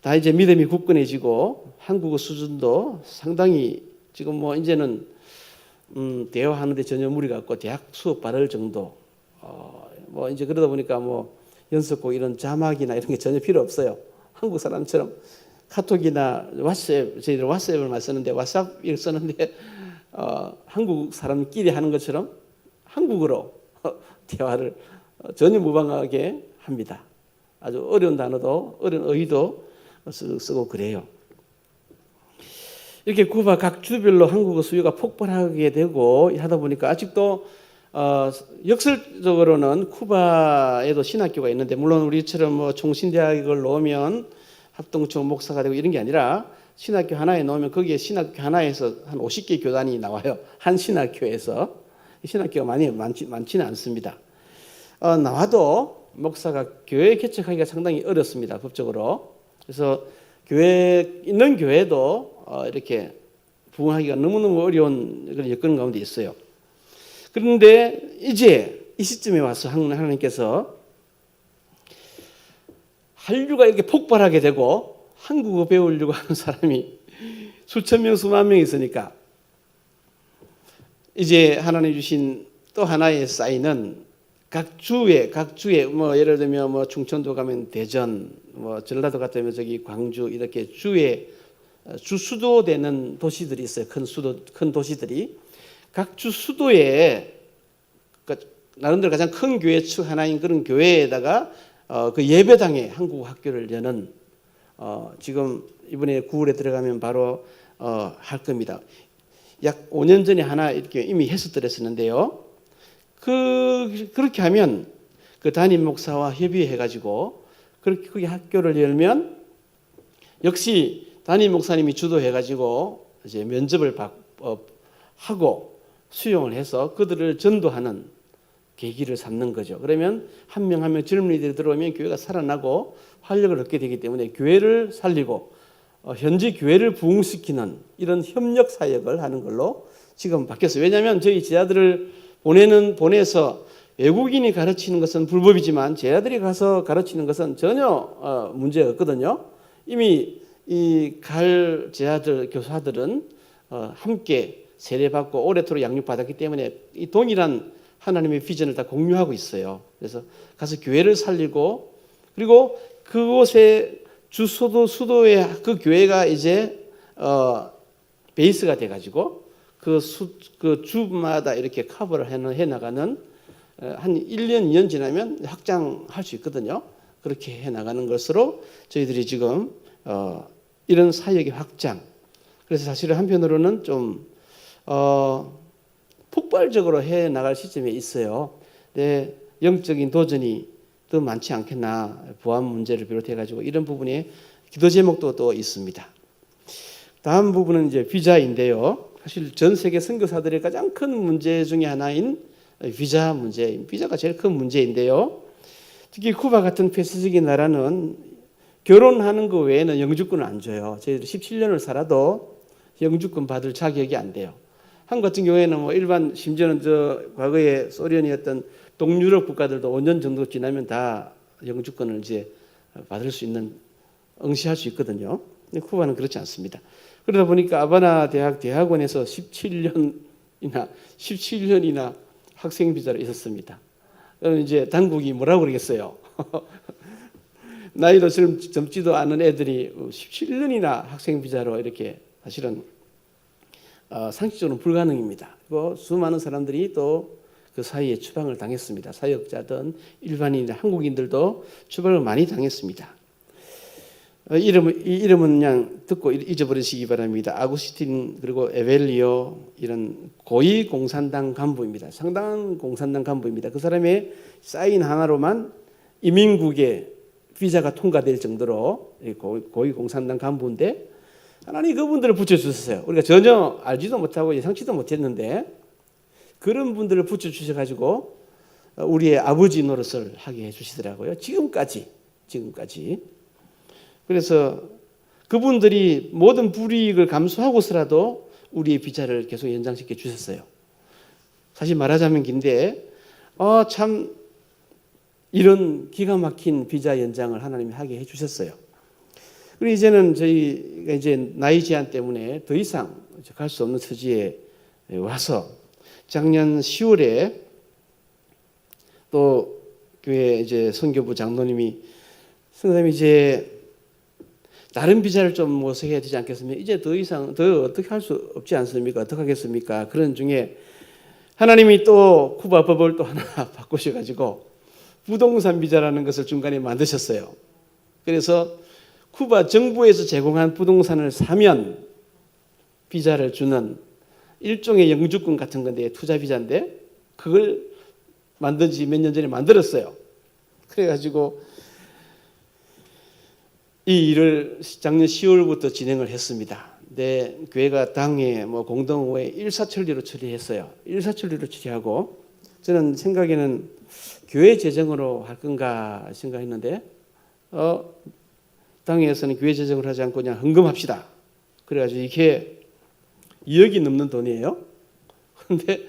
다 이제 믿음이 굳건해지고 한국어 수준도 상당히 지금 뭐 이제는 대화하는데 전혀 무리가 없고 대학 수업 받을 정도. 뭐 이제 그러다 보니까 뭐 연습곡 이런 자막이나 이런 게 전혀 필요 없어요. 한국 사람처럼 카톡이나 왓츠앱, 저희들 왓츠앱을 많이 쓰는데 왓츠앱을 쓰는데 한국 사람끼리 하는 것처럼 한국어로 대화를 전혀 무방하게 합니다. 아주 어려운 단어도 어려운 어휘도 쓰고 그래요. 이렇게 쿠바 각 주별로 한국어 수요가 폭발하게 되고 하다 보니까 아직도 역설적으로는 쿠바에도 신학교가 있는데, 물론 우리처럼 뭐 총신대학을 놓으면 합동청 목사가 되고 이런 게 아니라 신학교 하나에 놓으면 거기에 신학교 하나에서 한 50개 교단이 나와요. 한 신학교에서. 신학교가 많지는 않습니다. 나와도 목사가 교회 개척하기가 상당히 어렵습니다. 법적으로. 그래서 있는 교회도 이렇게 부흥하기가 너무너무 어려운 그런 여건 가운데 있어요. 그런데 이제 이 시점에 와서 하나님께서 한류가 이렇게 폭발하게 되고 한국어 배우려고 하는 사람이 수천 명, 수만 명 있으니까 이제 하나님 주신 또 하나의 사인은 각 주에 뭐 예를 들면 뭐 충청도 가면 대전, 뭐 전라도 같으면 저기 광주, 이렇게 주에 주 수도 되는 도시들이 있어요. 큰 도시들이 각 주 수도에 나름대로 가장 큰 교회 측 하나인 그런 교회에다가 그 예배당에 한국 학교를 여는 지금 이번에 9월에 들어가면 바로 할 겁니다. 약 5년 전에 하나 이렇게 이미 했었더랬었는데요. 그렇게 하면 그 담임 목사와 협의해가지고 그렇게 거기 학교를 열면 역시 담임 목사님이 주도해가지고 이제 면접을 하고 수용을 해서 그들을 전도하는 계기를 삼는 거죠. 그러면 한 명 한 명 젊은이들이 들어오면 교회가 살아나고 활력을 얻게 되기 때문에 교회를 살리고 현지 교회를 부흥시키는 이런 협력 사역을 하는 걸로 지금 바뀌었어요. 왜냐하면 저희 제자들을 보내서 외국인이 가르치는 것은 불법이지만 제자들이 가서 가르치는 것은 전혀 문제가 없거든요. 이미 이 갈 제자들, 교사들은 함께 세례받고 오래도록 양육받았기 때문에 이 동일한 하나님의 비전을 다 공유하고 있어요. 그래서 가서 교회를 살리고, 그리고 그곳에 수도의 그 교회가 이제 베이스가 돼가지고 그 주마다 이렇게 커버를 해 나가는 한 1년, 2년 지나면 확장할 수 있거든요. 그렇게 해 나가는 것으로 저희들이 지금 이런 사역의 확장. 그래서 사실은 한편으로는 좀 폭발적으로 해 나갈 시점에 있어요. 내 영적인 도전이 더 많지 않겠나. 보안 문제를 비롯해 가지고 이런 부분에 기도 제목도 또 있습니다. 다음 부분은 이제 비자인데요. 사실 전 세계 선교사들의 가장 큰 문제 중에 하나인 비자 문제, 비자가 제일 큰 문제인데요. 특히 쿠바 같은 폐쇄적인 나라는 결혼하는 거 외에는 영주권을 안 줘요. 저희들 17년을 살아도 영주권 받을 자격이 안 돼요. 한국 같은 경우에는 뭐 일반 심지어는 과거에 소련이었던 동유럽 국가들도 5년 정도 지나면 다 영주권을 이제 받을 수 있는 응시할 수 있거든요. 근데 쿠바는 그렇지 않습니다. 그러다 보니까 아바나 대학 대학원에서 17년이나 학생 비자로 있었습니다. 그럼 이제 당국이 뭐라고 그러겠어요? 나이도 젊지도 않은 애들이 17년이나 학생 비자로 이렇게 사실은 상식적으로는 불가능입니다. 그리고 수많은 사람들이 또 그 사이에 추방을 당했습니다. 사역자든 일반인, 한국인들도 추방을 많이 당했습니다. 이 이름은 그냥 듣고 잊어버리시기 바랍니다. 아구스틴 그리고 에벨리오 이런 고위 공산당 간부입니다. 상당한 공산당 간부입니다. 그 사람의 사인 하나로만 이민국의 비자가 통과될 정도로 고위 공산당 간부인데 하나님 그분들을 붙여주셨어요. 우리가 전혀 알지도 못하고 예상치도 못했는데 그런 분들을 붙여주셔가지고 우리의 아버지 노릇을 하게 해주시더라고요. 지금까지. 그래서 그분들이 모든 불이익을 감수하고서라도 우리의 비자를 계속 연장시켜 주셨어요. 사실 말하자면 긴데 참 이런 기가 막힌 비자 연장을 하나님이 하게 해주셨어요. 그리고 이제는 저희가 이제 나이 제한 때문에 더 이상 갈 수 없는 처지에 와서 작년 10월에 또 교회 이제 선교부 장로님이 선생님 이제 다른 비자를 좀 모색해야 되지 않겠습니까? 이제 더 이상 더 어떻게 할 수 없지 않습니까? 어떻게 하겠습니까? 그런 중에 하나님이 또 쿠바 법을 또 하나 바꾸셔가지고 부동산 비자라는 것을 중간에 만드셨어요. 그래서 쿠바 정부에서 제공한 부동산을 사면 비자를 주는 일종의 영주권 같은 건데 투자 비자인데 그걸 만든 지 몇 년 전에 만들었어요. 그래가지고 이 일을 작년 10월부터 진행을 했습니다. 내 교회가 당에 뭐 공동의회 일사천리로 처리했어요. 일사천리로 처리하고 저는 생각에는 교회 재정으로 할 건가 생각했는데 당에서는 교회 재정을 하지 않고 그냥 헌금합시다. 그래가지고 이게 2억이 넘는 돈이에요. 그런데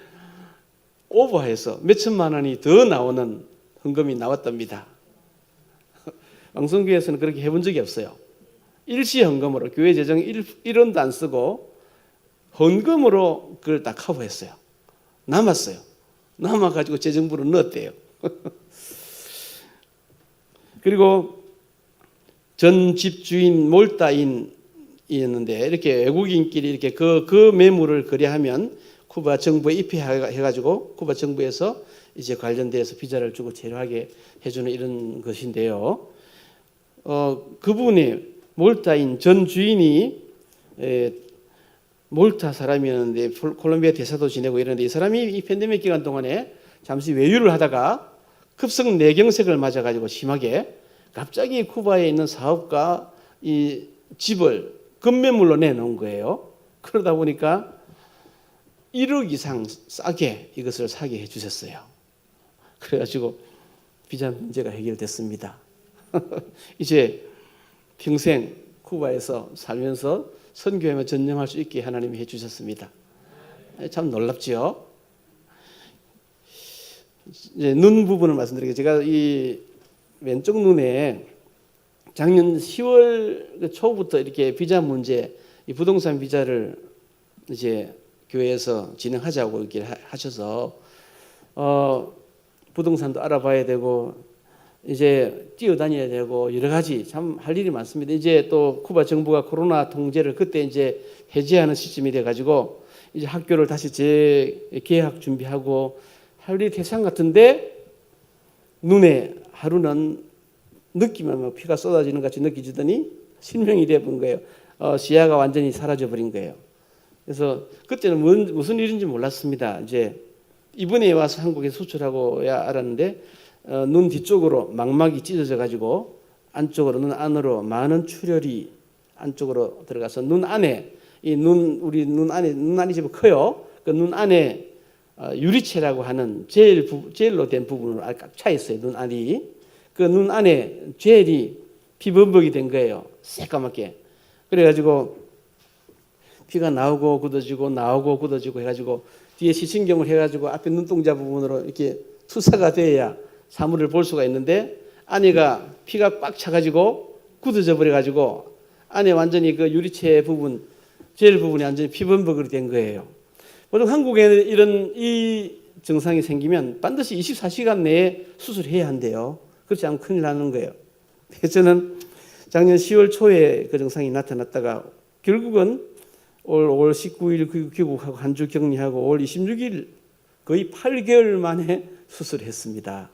오버해서 몇 천만 원이 더 나오는 헌금이 나왔답니다. 왕성교회에서는 그렇게 해본 적이 없어요. 일시 헌금으로 교회 재정 1원도 안 쓰고 헌금으로 그걸 다 커버했어요. 남았어요. 남아가지고 재정부로 넣었대요. 그리고 전 집주인 몰타인이었는데 이렇게 외국인끼리 이렇게 그 매물을 거래하면 쿠바 정부에 입회해가지고 쿠바 정부에서 이제 관련돼서 비자를 주고 제로하게 해주는 이런 것인데요. 그분이 몰타인 전 주인이 몰타 사람이었는데 콜롬비아 대사도 지내고 이러는데 이 사람이 이 팬데믹 기간 동안에 잠시 외유를 하다가 급성 뇌경색을 맞아가지고 심하게 갑자기 쿠바에 있는 사업가 이 집을 건매물로 내놓은 거예요. 그러다 보니까 1억 이상 싸게 이것을 사게 해주셨어요. 그래가지고 비자 문제가 해결됐습니다. 이제 평생 쿠바에서 살면서 선교에만 전념할 수 있게 하나님이 해주셨습니다. 참 놀랍지요. 이제 눈 부분을 말씀드리겠습니다. 제가 이 왼쪽 눈에 작년 10월 초부터 이렇게 비자 문제, 이 부동산 비자를 이제 교회에서 진행하자고 이렇게 하셔서 부동산도 알아봐야 되고 이제 뛰어다녀야 되고 여러 가지 참 할 일이 많습니다. 이제 또 쿠바 정부가 코로나 통제를 그때 이제 해제하는 시점이 돼 가지고 이제 학교를 다시 재개학 준비하고 할 일이 태산 같은데 눈에 하루는 느끼면 뭐 피가 쏟아지는 같이 느껴지더니 실명이 돼본 거예요. 시야가 완전히 사라져 버린 거예요. 그래서 그때는 무슨 일인지 몰랐습니다. 이제 이번에 와서 한국에 수출하고야 알았는데 눈 뒤쪽으로 망막이 찢어져 가지고 안쪽으로 눈 안으로 많은 출혈이 안쪽으로 들어가서 눈 안에 우리 눈 안이 좀 커요. 그 눈 안에 유리체라고 하는 젤로 된 부분으로 꽉 차 있어요. 눈 안이. 그 눈 안에 젤이 피범벅이 된 거예요. 새까맣게. 그래가지고 피가 나오고 굳어지고 해가지고 뒤에 시신경을 해가지고 앞에 눈동자 부분으로 이렇게 투사가 돼야 사물을 볼 수가 있는데 안에가 피가 꽉 차가지고 굳어져 버려가지고 안에 완전히 그 유리체 부분, 젤 부분이 완전히 피범벅이 된 거예요. 보통 한국에는 이 증상이 생기면 반드시 24시간 내에 수술해야 한대요. 그렇지 않으면 큰일 나는 거예요. 저는 작년 10월 초에 그 증상이 나타났다가 결국은 올 19일 귀국하고 한 주 격리하고 올 26일 거의 8개월 만에 수술했습니다.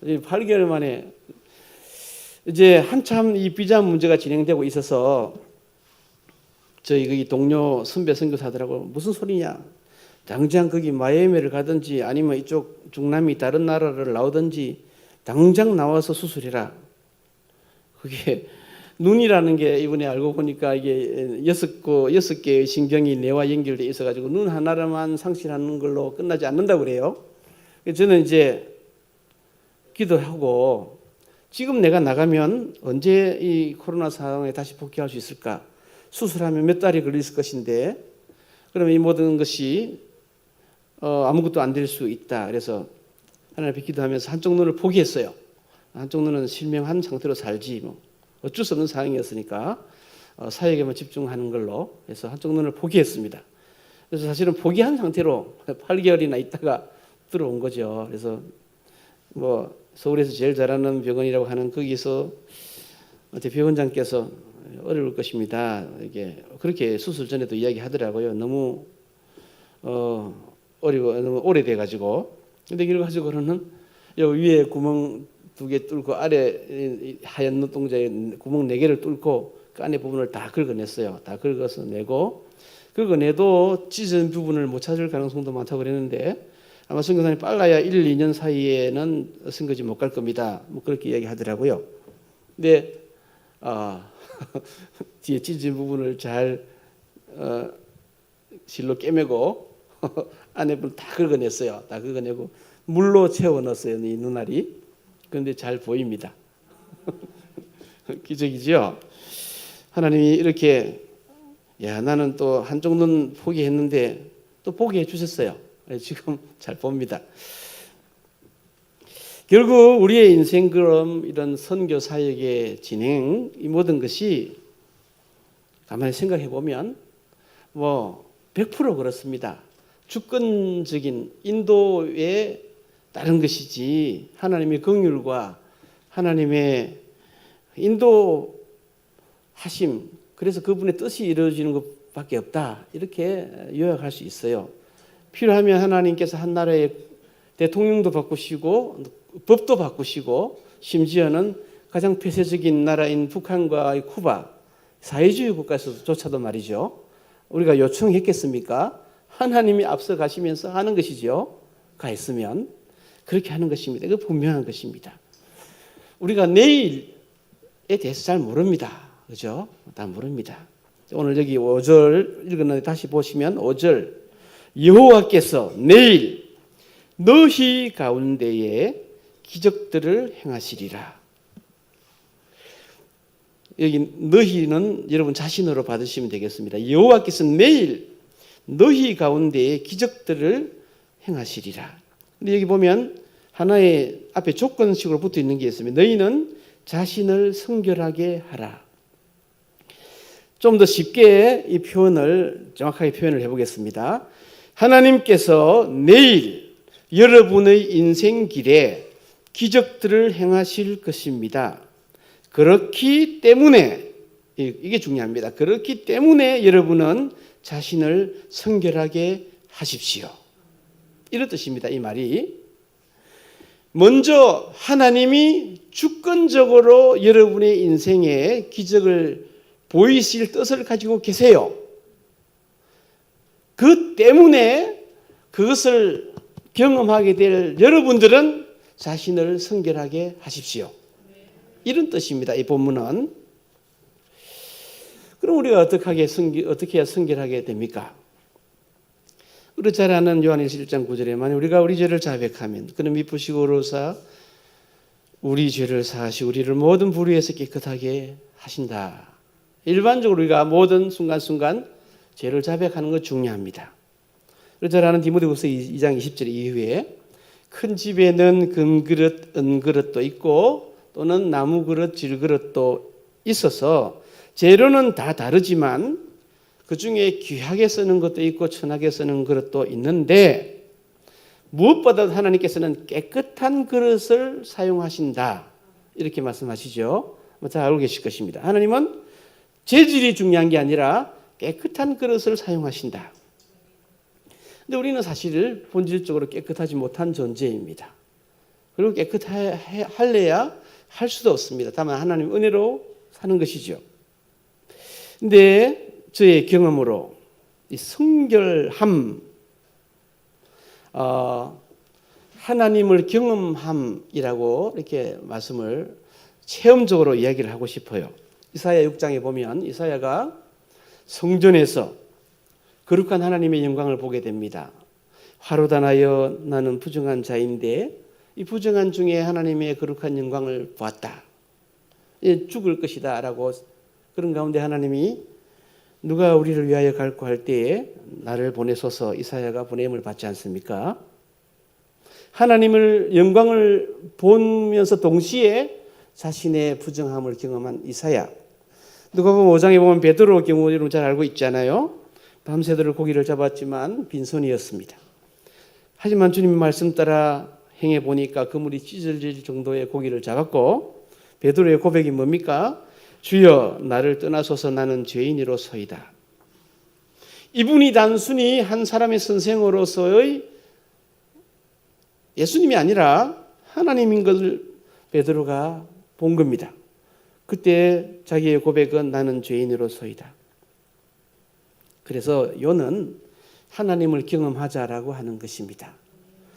8개월 만에 이제 한참 이 비자 문제가 진행되고 있어서 저희 거기 동료 선배 선교사들하고 무슨 소리냐, 당장 거기 마이애미를 가든지 아니면 이쪽 중남미 다른 나라를 나오든지 당장 나와서 수술해라. 그게 눈이라는 게 이번에 알고 보니까 이게 6개의 신경이 뇌와 연결돼 있어가지고 눈 하나만 상실하는 걸로 끝나지 않는다고 그래요. 저는 이제 기도하고 지금 내가 나가면 언제 이 코로나 상황에 다시 복귀할 수 있을까? 수술하면 몇 달이 걸릴 것인데 그러면 이 모든 것이 아무것도 안 될 수 있다. 그래서 하나님 앞에 기도하면서 한쪽 눈을 포기했어요. 한쪽 눈은 실명한 상태로 살지 뭐 어쩔 수 없는 상황이었으니까 사역에만 집중하는 걸로 해서 한쪽 눈을 포기했습니다. 그래서 사실은 포기한 상태로 8개월이나 있다가 들어온 거죠. 그래서 뭐 서울에서 제일 잘하는 병원이라고 하는 거기서 대표원장께서 어려울 것입니다. 이게 그렇게 수술 전에도 이야기하더라고요. 너무 어리고 너무 오래돼 가지고. 근데 이걸 가지고는 여기 위에 구멍 2개 뚫고 아래 하얀 눈동자에 구멍 4개를 뚫고 그 안에 부분을 다 긁어냈어요. 다 긁어서 내고 긁어내도 찢은 부분을 못 찾을 가능성도 많다고 그랬는데 아마 선교사님 빨라야 1, 2년 사이에는 선교지 못 갈 겁니다. 뭐 그렇게 이야기하더라고요. 근데 뒤에 찢은 부분을 잘 실로 꿰매고 안에 부분 다 긁어냈어요. 다 긁어내고 물로 채워 넣었어요. 이 눈알이. 그런데 잘 보입니다. 기적이죠. 하나님이 이렇게 나는 또 한쪽 눈 포기했는데 또 포기해 주셨어요. 지금 잘 봅니다. 결국 우리의 인생 그럼 이런 선교 사역의 진행 이 모든 것이 가만히 생각해 보면 뭐 100% 그렇습니다. 주권적인 인도에 다른 것이지 하나님의 긍휼과 하나님의 인도하심 그래서 그분의 뜻이 이루어지는 것밖에 없다 이렇게 요약할 수 있어요. 필요하면 하나님께서 한 나라의 대통령도 바꾸시고 법도 바꾸시고 심지어는 가장 폐쇄적인 나라인 북한과 쿠바 사회주의 국가에서조차도 말이죠. 우리가 요청했겠습니까? 하나님이 앞서 가시면서 하는 것이죠. 가 있으면 그렇게 하는 것입니다. 이거 분명한 것입니다. 우리가 내일에 대해서 잘 모릅니다. 그죠? 다 모릅니다. 오늘 여기 5절 읽었는데 다시 보시면 5절 여호와께서 내일 너희 가운데에 기적들을 행하시리라. 여기 너희는 여러분 자신으로 받으시면 되겠습니다. 여호와께서 내일 너희 가운데에 기적들을 행하시리라. 근데 여기 보면 하나의 앞에 조건식으로 붙어 있는 게 있습니다. 너희는 자신을 성결하게 하라. 좀 더 쉽게 이 표현을 정확하게 표현을 해보겠습니다. 하나님께서 내일 여러분의 인생길에 기적들을 행하실 것입니다. 그렇기 때문에 이게 중요합니다. 그렇기 때문에 여러분은 자신을 성결하게 하십시오. 이런 뜻입니다. 이 말이. 먼저 하나님이 주권적으로 여러분의 인생에 기적을 보이실 뜻을 가지고 계세요. 그 때문에 그것을 경험하게 될 여러분들은 자신을 성결하게 하십시오. 이런 뜻입니다. 이 본문은. 그럼 우리가 어떻게 해야 성결하게 됩니까? 우리 잘 아는 요한일서 1장 9절에 만약 우리가 우리 죄를 자백하면 그는 미쁘시고 의로우사 우리 죄를 사하시고 우리를 모든 불의에서 깨끗하게 하신다. 일반적으로 우리가 모든 순간순간 죄를 자백하는 것 중요합니다. 우리 잘 아는 디모데후서 2장 20절 이후에 큰 집에는 금그릇, 은그릇도 있고 또는 나무그릇, 질그릇도 있어서 재료는 다 다르지만 그 중에 귀하게 쓰는 것도 있고 천하게 쓰는 그릇도 있는데 무엇보다도 하나님께서는 깨끗한 그릇을 사용하신다. 이렇게 말씀하시죠. 잘 알고 계실 것입니다. 하나님은 재질이 중요한 게 아니라 깨끗한 그릇을 사용하신다. 근데 우리는 사실 본질적으로 깨끗하지 못한 존재입니다. 그리고 깨끗할래야 할 수도 없습니다. 다만 하나님 은혜로 사는 것이죠. 근데 저의 경험으로 이 성결함, 하나님을 경험함이라고 이렇게 말씀을 체험적으로 이야기를 하고 싶어요. 이사야 6장에 보면 이사야가 성전에서 거룩한 하나님의 영광을 보게 됩니다. 화로단하여 나는 부정한 자인데 이 부정한 중에 하나님의 거룩한 영광을 보았다. 죽을 것이다 라고 그런 가운데 하나님이 누가 우리를 위하여 갈고 할 때에 나를 보내소서 이사야가 보냄을 받지 않습니까? 하나님을 영광을 보면서 동시에 자신의 부정함을 경험한 이사야. 누가복음 5장에 보면 베드로 경우 여러분 잘 알고 있잖아요. 밤새도록 고기를 잡았지만 빈손이었습니다. 하지만 주님 말씀 따라 행해 보니까 그물이 찢어질 정도의 고기를 잡았고 베드로의 고백이 뭡니까? 주여 나를 떠나소서 나는 죄인으로서이다. 이분이 단순히 한 사람의 선생으로서의 예수님이 아니라 하나님인 것을 베드로가 본 겁니다. 그때 자기의 고백은 나는 죄인으로서이다. 그래서 요는 하나님을 경험하자라고 하는 것입니다.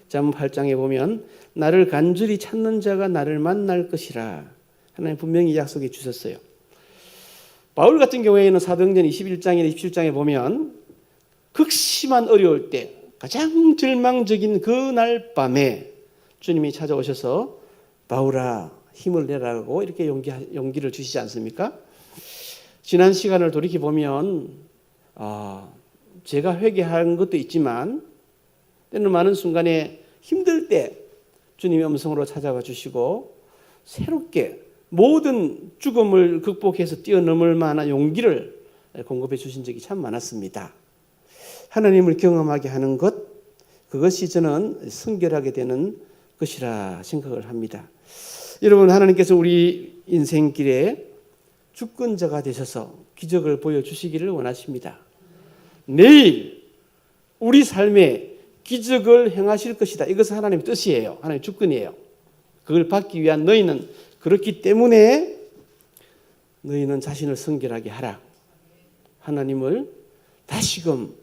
잠언 8장에 보면 나를 간절히 찾는 자가 나를 만날 것이라 하나님 분명히 약속해 주셨어요. 바울 같은 경우에는 사도행전 21장이나 27장에 보면 극심한 어려울 때 가장 절망적인 그날 밤에 주님이 찾아오셔서 바울아 힘을 내라고 이렇게 용기를 주시지 않습니까? 지난 시간을 돌이켜보면 제가 회개한 것도 있지만 때는 많은 순간에 힘들 때 주님의 음성으로 찾아와 주시고 새롭게 모든 죽음을 극복해서 뛰어넘을 만한 용기를 공급해 주신 적이 참 많았습니다. 하나님을 경험하게 하는 것, 그것이 저는 성결하게 되는 것이라 생각을 합니다. 여러분, 하나님께서 우리 인생길에 주권자가 되셔서 기적을 보여주시기를 원하십니다. 내일 우리 삶에 기적을 행하실 것이다. 이것은 하나님의 뜻이에요. 하나님의 주권이에요. 그걸 받기 위한 너희는 그렇기 때문에 너희는 자신을 성결하게 하라. 하나님을 다시금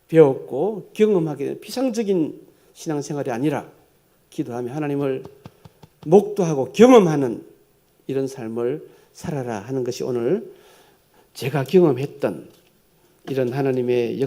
배웠고 경험하게 되는 피상적인 신앙생활이 아니라 기도하며 하나님을 목도하고 경험하는 이런 삶을 살아라 하는 것이 오늘 제가 경험했던 이런 하나님의